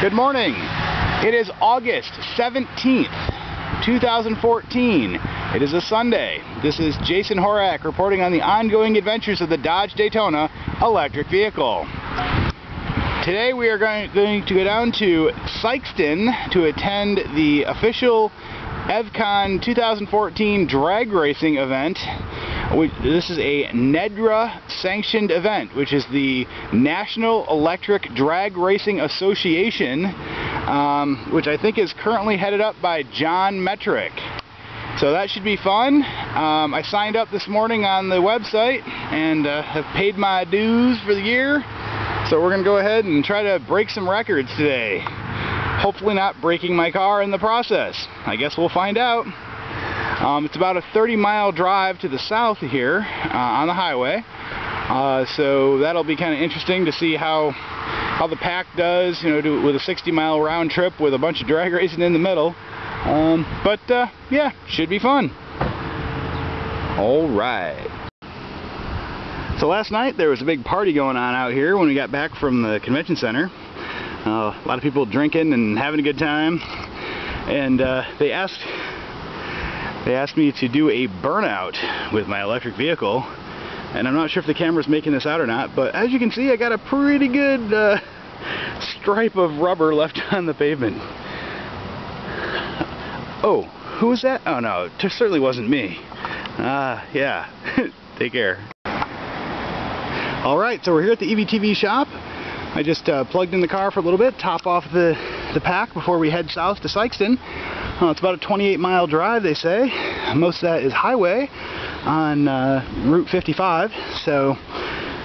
Good morning. It is August 17th, 2014. It is a Sunday. This is Jason Horak reporting on the ongoing adventures of the Dodge Daytona electric vehicle. Today we are going to go down to Sikeston to attend the official EVCCON 2014 drag racing event. This is a NEMA sanctioned event, which is the National Electric Drag Racing Association, which I think is currently headed up by John Metric. So that should be fun. I signed up this morning on the website and have paid my dues for the year. So we're going to go ahead and try to break some records today. Hopefully not breaking my car in the process. I guess we'll find out. It's about a 30-mile drive to the south here on the highway. So that'll be kind of interesting to see how the pack does, with a 60-mile round trip with a bunch of drag racing in the middle. Yeah, should be fun. All right. So last night there was a big party going on out here when we got back from the convention center. A lot of people drinking and having a good time, and they asked me to do a burnout with my electric vehicle, and I'm not sure if the camera's making this out or not, but as you can see I got a pretty good stripe of rubber left on the pavement. Oh, who was that? Oh no, it certainly wasn't me. Yeah, take care. Alright, so we're here at the EVTV shop. I just plugged in the car for a little bit, top off the pack before we head south to Sikeston. It's about a 28-mile drive, they say. Most of that is highway on Route 55, so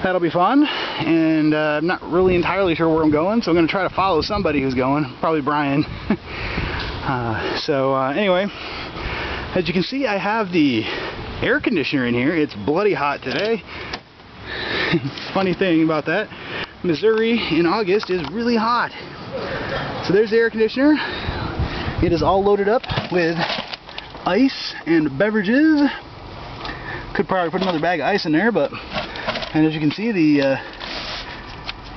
that'll be fun. And I'm not really entirely sure where I'm going, so I'm going to try to follow somebody who's going, probably Brian. Anyway, as you can see, I have the air conditioner in here. It's bloody hot today. Funny thing about that, Missouri in August is really hot. So there's the air conditioner. It is all loaded up with ice and beverages. Could probably put another bag of ice in there, and as you can see, the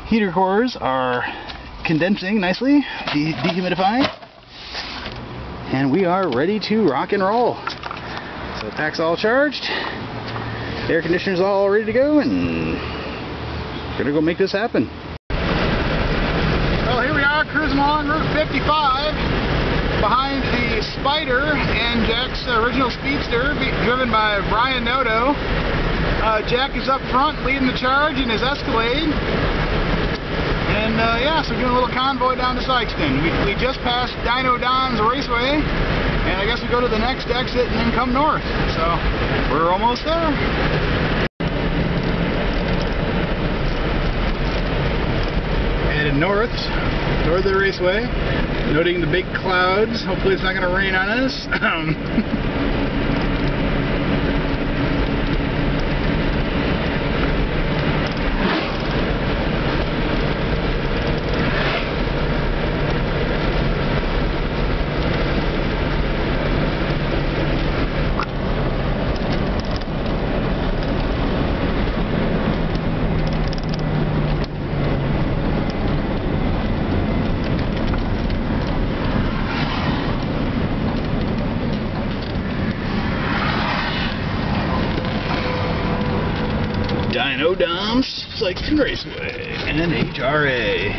heater cores are condensing nicely, dehumidifying, and we are ready to rock and roll. So the pack's all charged, the air conditioner's all ready to go, and we're gonna go make this happen. Well, here we are cruising along Route 55 behind the Spider and Jack's original Speedster, driven by Brian Noto. Jack is up front leading the charge in his Escalade. And yeah, so we're doing a little convoy down to Sikeston. We just passed Dyno Raceway, and I guess we go to the next exit and then come north. So we're almost there. Headed north toward the raceway, noting the big clouds. Hopefully it's not going to rain on us. Dyno Sikeston Raceway, and HRA,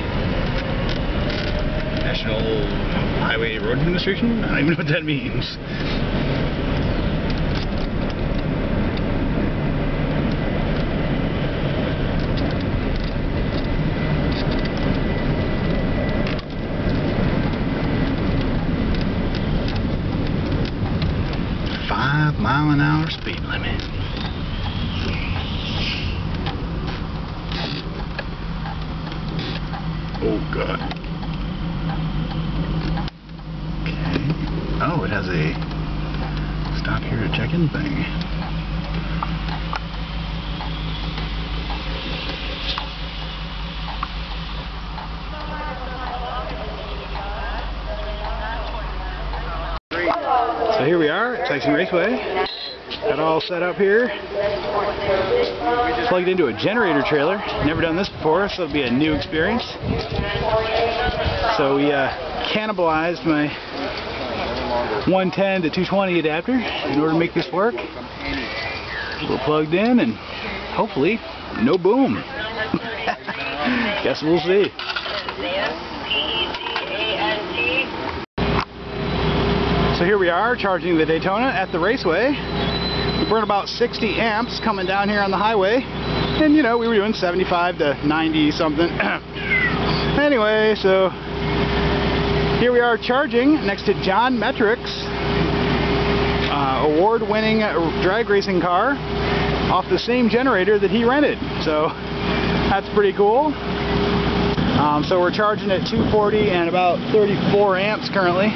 National Highway Road Administration? I don't even know what that means. .5-mile-an-hour speed limit. Oh god. Okay. Oh, it has a stop here to check in thing. So here we are at Sikeston Raceway. Got it all set up here. Plugged into a generator trailer. Never done this before, so it'll be a new experience. So we cannibalized my 110 to 220 adapter in order to make this work. We're plugged in and hopefully no boom. Guess we'll see. So here we are charging the Daytona at the raceway. We burn about 60 amps coming down here on the highway. And you know, we were doing 75 to 90 something. Anyway, so here we are charging next to John Metrick's award-winning drag racing car off the same generator that he rented. So that's pretty cool. So we're charging at 240 and about 34 amps currently,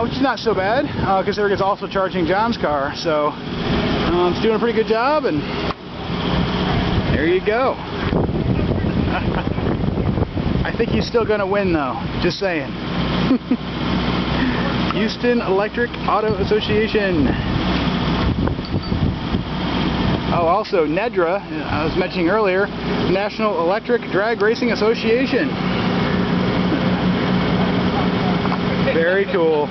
which is not so bad, considering it's also charging John's car. So it's doing a pretty good job, and there you go. I think he's still going to win though, just saying. Houston Electric Auto Association. Oh, also NEDRA, I was mentioning earlier, National Electric Drag Racing Association. Very cool.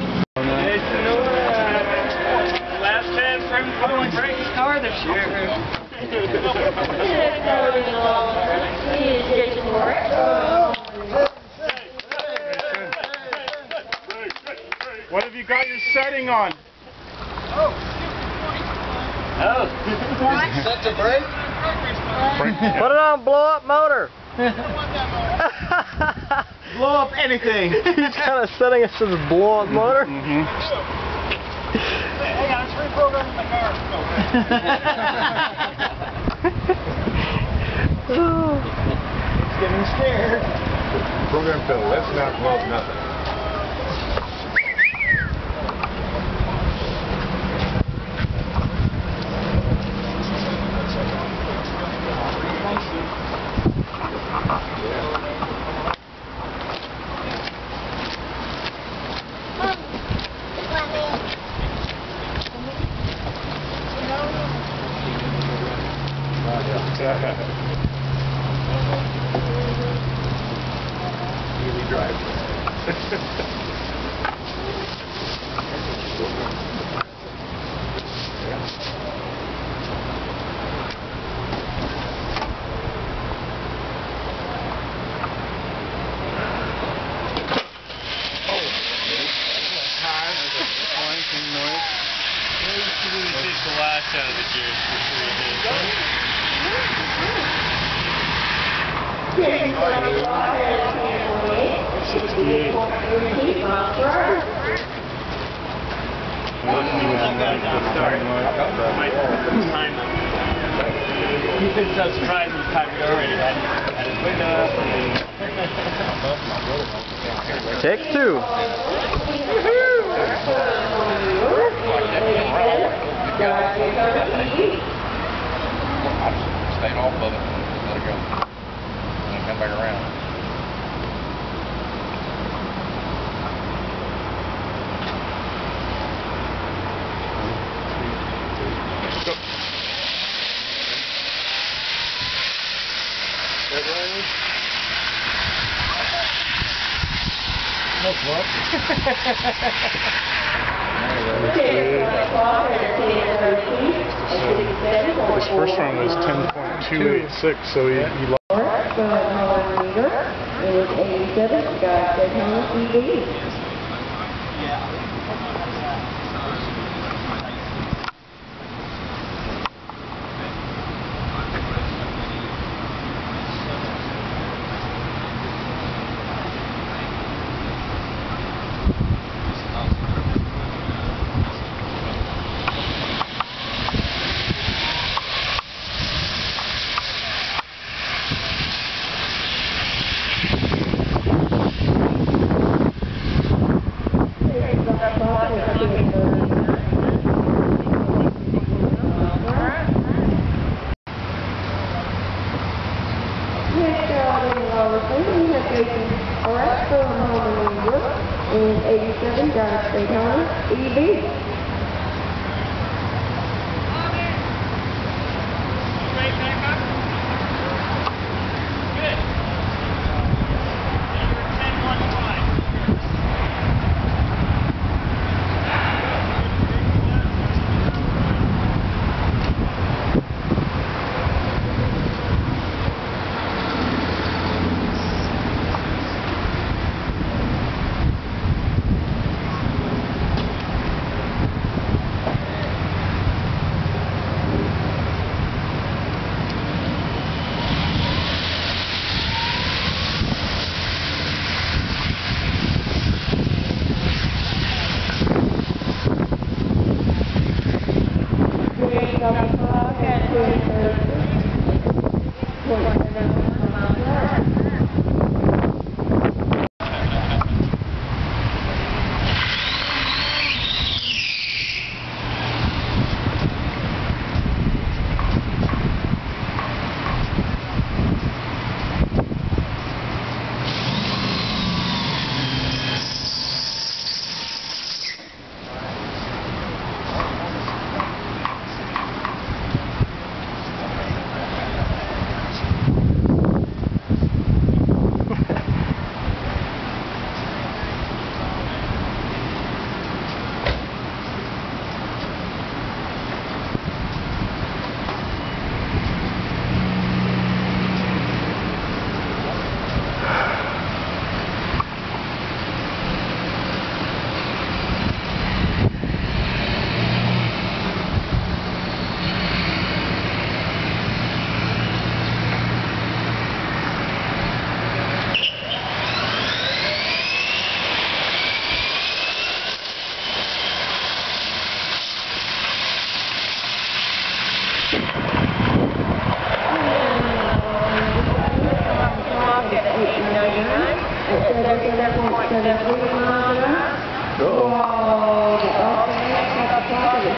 Last chance for him to come and break his car this year. What have you got your setting on? Oh. Set to brake? Put it on blow up motor. Blow up anything. He's kind of setting us to the blow up motor. Hey, I'm reprogramming my car. It's getting scared. Program failure. Let's not blow up nothing. Easy drive. The last out of the gears before you He thinks I was surprised this time we already had his window up. Take two. Stayed off of it. Let it go. And come back around. Go. No club. His first run was 10.286, so he lost. It was 87, got Daytona EV. And 87 got Daytona EV. Good. 10-1-5. at 77.73 miles an hour. Whoa, the opening at the top of the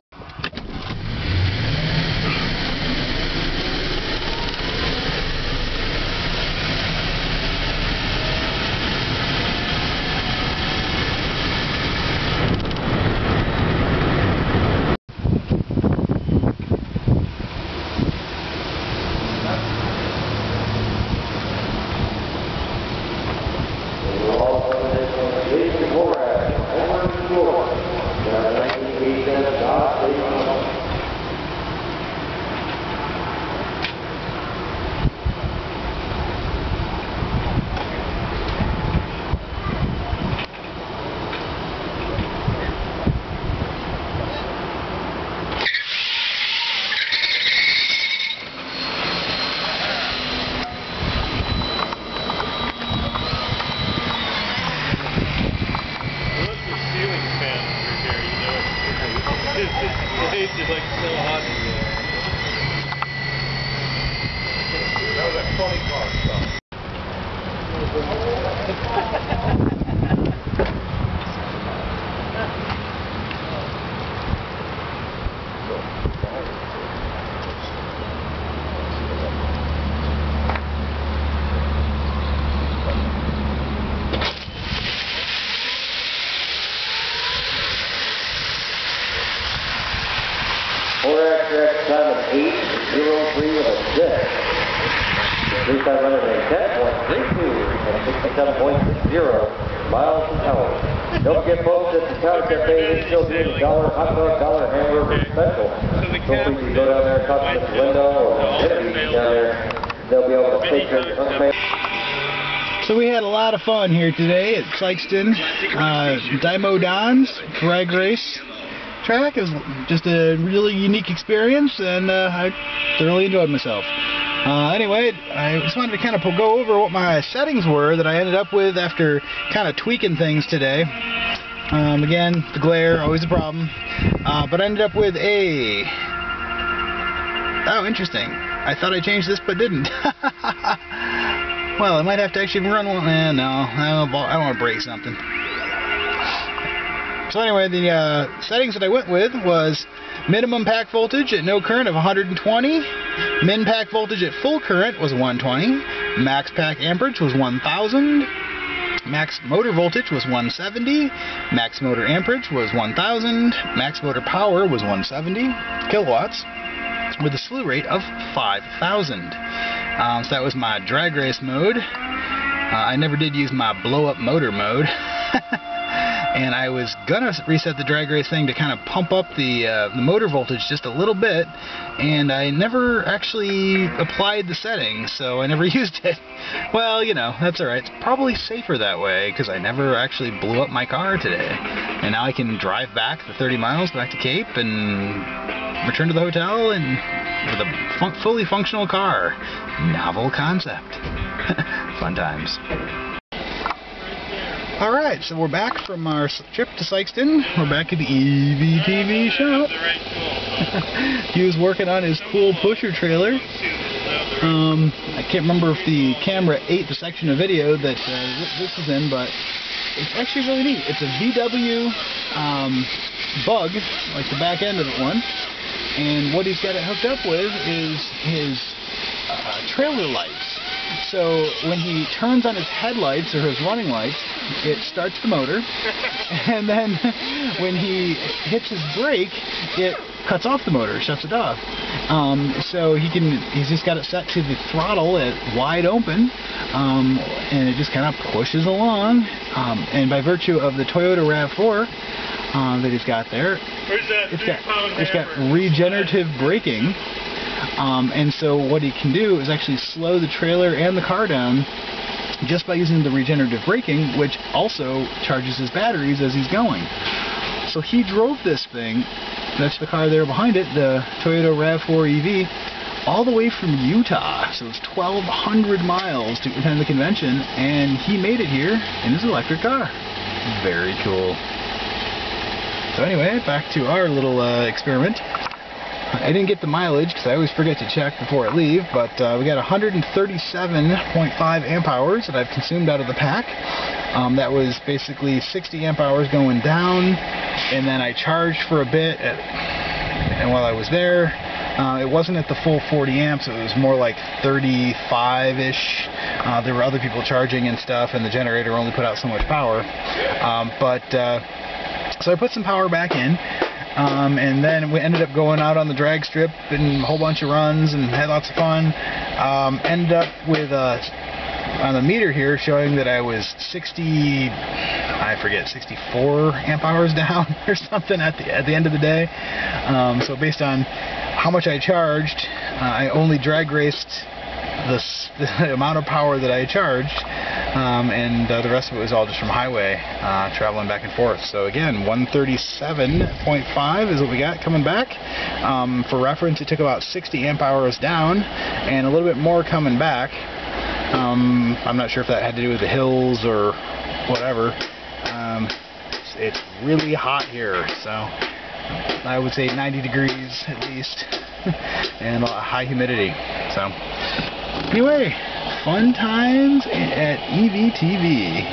It's like so hot in here. That was a funny car stuff. Time of 8:03 with a 6. 3,510.32 and 67.60 miles an hour. Don't forget, folks, that the County Cafe is still doing a $1 hot dog, $1 hamburger special. So please go down there and talk to Mr. Window or Jesse down there. They'll be able to take care of the unpaid. So we had a lot of fun here today at Sikeston Dyno drag race track. It was just a really unique experience, and I thoroughly enjoyed myself. Anyway, I just wanted to kind of go over what my settings were that I ended up with after kind of tweaking things today. Again, the glare, always a problem. But I ended up with a... Oh, interesting. I thought I changed this, but didn't. Well, I might have to actually run one. No, I don't want to break something. So anyway, the settings that I went with was minimum pack voltage at no current of 120, min pack voltage at full current was 120, max pack amperage was 1000, max motor voltage was 170, max motor amperage was 1000, max motor power was 170 kilowatts, with a slew rate of 5,000. So that was my drag race mode. I never did use my blow up motor mode. And I was gonna reset the drag race thing to kind of pump up the motor voltage just a little bit, and I never actually applied the settings, so I never used it. Well, you know, that's alright. It's probably safer that way, because I never actually blew up my car today. And now I can drive back the 30 miles back to Cape and return to the hotel and with a fully functional car. Novel concept. Fun times. Alright, so we're back from our trip to Sikeston. We're back at the EVTV shop. He was working on his cool pusher trailer. I can't remember if the camera ate the section of video that this is in, but it's actually really neat. It's a VW Bug, like the back end of it one. And what he's got it hooked up with is his trailer lights. So when he turns on his headlights or his running lights, it starts the motor, and then when he hits his brake, it cuts off the motor, shuts it off. So he's just got it set to the throttle at wide open, and it just kind of pushes along. And by virtue of the Toyota RAV4 that he's got there, it's got regenerative braking. And so what he can do is actually slow the trailer and the car down just by using the regenerative braking, which also charges his batteries as he's going. So he drove this thing, that's the car there behind it, the Toyota RAV4 EV, all the way from Utah. So it's 1,200 miles to attend the convention, and he made it here in his electric car. Very cool. So anyway, back to our little experiment. I didn't get the mileage because I always forget to check before I leave, but we got 137.5 amp hours that I've consumed out of the pack. That was basically 60 amp hours going down, and then I charged for a bit, and while I was there, it wasn't at the full 40 amps, it was more like 35-ish. There were other people charging and stuff, and the generator only put out so much power. So I put some power back in, and then we ended up going out on the drag strip and a whole bunch of runs and had lots of fun. Ended up with on the meter here showing that I was 64 amp hours down or something at the end of the day. So based on how much I charged, I only drag raced the amount of power that I charged, and the rest of it was all just from highway, traveling back and forth. So again, 137.5 is what we got coming back. For reference, it took about 60 amp hours down and a little bit more coming back. I'm not sure if that had to do with the hills or whatever. It's really hot here, so I would say 90 degrees at least, and a high humidity. So anyway, fun times at EVTV.